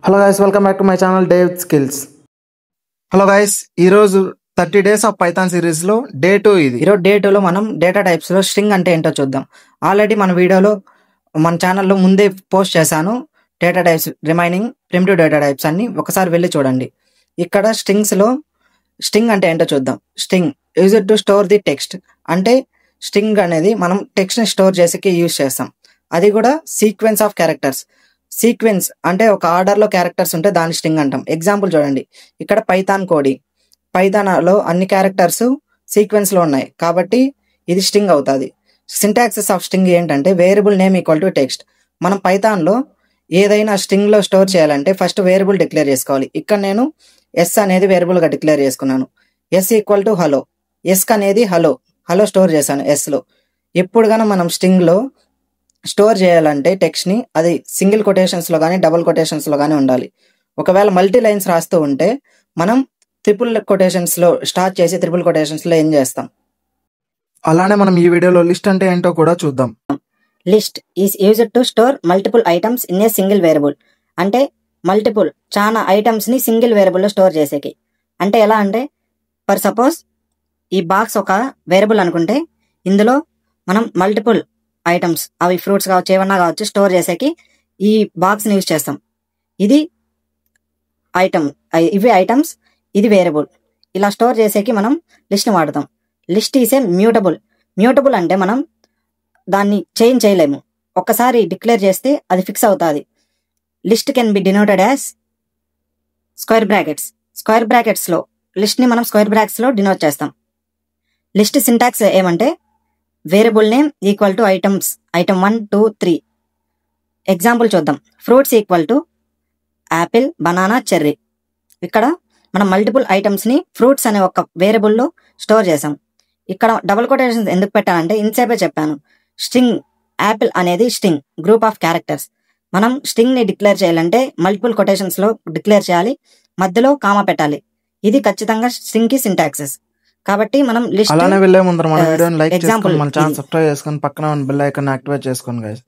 Hello guys, welcome back to my channel Dave skills. Hello guys, ఈరోజు 30 days of Python సిరీస్లో day 2 ఇది. ఈరోజు day 2లో మనం డేటా టైప్స్లో స్ట్రింగ్ అంటే ఏంటో చూద్దాం. ఆల్రెడీ మన వీడియోలో మన ఛానల్లో ముందే పోస్ట్ చేశాను. Data types remaining primitive data types అన్ని ఒకసారి వెళ్ళి చూడండి. ఇక్కడ స్ట్రింగ్స్లో స్ట్రింగ్ అంటే ఏంటో చూద్దాం. String use it to store the text. అంటే స్ట్రింగ్ అనేది మనం టెక్స్ట్ని స్టోర్ చేసేకి యూజ్ చేస్తాం. అది కూడా సీక్వెన్స్ ఆఫ్ క్యారెక్టర్స్. సీక్వెన్స్ అంటే ఒక ఆర్డర్లో క్యారెక్టర్స్ ఉంటే దాన్ని స్ట్రింగ్ అంటాం. ఎగ్జాంపుల్ చూడండి, ఇక్కడ పైథాన్ కోడింగ్, పైథాన్లో అన్ని క్యారెక్టర్స్ సీక్వెన్స్లో ఉన్నాయి కాబట్టి ఇది స్ట్రింగ్ అవుతుంది. సింటాక్సెస్ ఆఫ్ స్ట్రింగ్ ఏంటంటే variable name equal to text. మనం పైథాన్లో ఏదైనా స్ట్రింగ్లో స్టోర్ చేయాలంటే ఫస్ట్ వేరియబుల్ డిక్లేర్ చేసుకోవాలి. ఇక్కడ నేను ఎస్ అనేది వేరియబుల్గా డిక్లేర్ చేసుకున్నాను. S equal to hello. S అనేది హలో స్టోర్ చేశాను ఎస్లో. ఎప్పుడు కానీ మనం స్ట్రింగ్లో స్టోర్ చేయాలంటే టెక్స్ట్ని అది సింగిల్ కొటేషన్స్లో కానీ డబుల్ కొటేషన్స్లో కానీ ఉండాలి. ఒకవేళ మల్టీ లైన్స్ రాస్తూ ఉంటే మనం ట్రిపుల్ కొటేషన్స్లో స్టార్ట్ చేసి ట్రిపుల్ కొటేషన్స్లో ఏం చేస్తాం. అలానే మనం ఈ వీడియోలో లిస్ట్ అంటే ఏంటో కూడా చూద్దాం. List is used to store multiple items in a single variable. అంటే మల్టిపుల్ చాలా ఐటమ్స్ని సింగిల్ వేరియబుల్లో స్టోర్ చేసేకి. అంటే ఎలా అంటే ఫర్ సపోజ్ ఈ బాక్స్ ఒక వేరియబుల్ అనుకుంటే ఇందులో మనం మల్టిపుల్ ఐటమ్స్, అవి ఫ్రూట్స్ కావచ్చు ఏమన్నా కావచ్చు, స్టోర్ చేసేకి ఈ బాక్స్ని యూజ్ చేస్తాం. ఇది ఐటమ్, ఇవి ఐటమ్స్, ఇది వేరియబుల్. ఇలా స్టోర్ చేసేకి మనం లిస్ట్ని వాడతాం. లిస్ట్ ఈజ్ ఏ మ్యూటబుల్ అంటే మనం దాన్ని చేంజ్ చేయలేము. ఒక్కసారి డిక్లేర్ చేస్తే అది ఫిక్స్ అవుతుంది. List can be denoted as square బ్రాకెట్స్లో లిస్ట్ని మనం స్క్వేర్ బ్రాకెట్స్లో డినోట్ చేస్తాం. లిస్ట్ సింటాక్స్ ఏమంటే variable name equal to items, item 1 2 3. Example చూద్దాం. Fruits equal to apple, banana, cherry. ఇక్కడ మనం మల్టిపుల్ ఐటమ్స్ని ఫ్రూట్స్ అనే ఒక వేరియబుల్లో స్టోర్ చేసాం. ఇక్కడ డబుల్ కొటేషన్స్ ఎందుకు పెట్టానంటే ఇన్సేపే చెప్పాను. స్ట్రింగ్ యాపిల్ అనేది స్ట్రింగ్, గ్రూప్ ఆఫ్ క్యారెక్టర్స్. మనం స్ట్రింగ్ని డిక్లేర్ చేయాలంటే మల్టిపుల్ కొటేషన్స్లో డిక్లేర్ చేయాలి, మధ్యలో కామా పెట్టాలి. ఇది ఖచ్చితంగా స్ట్రింగ్కి సింటాక్సెస్. కాబట్టి మనం లిస్ట్ అలానే వెళ్ళే ముందర మన వీడియోని లైక్ చేసుకొని మన ఛానల్ సబ్స్క్రైబ్ చేసుకొని పక్కన బెల్ ఐకాన్ యాక్టివేట్ చేసుకోండి గైస్.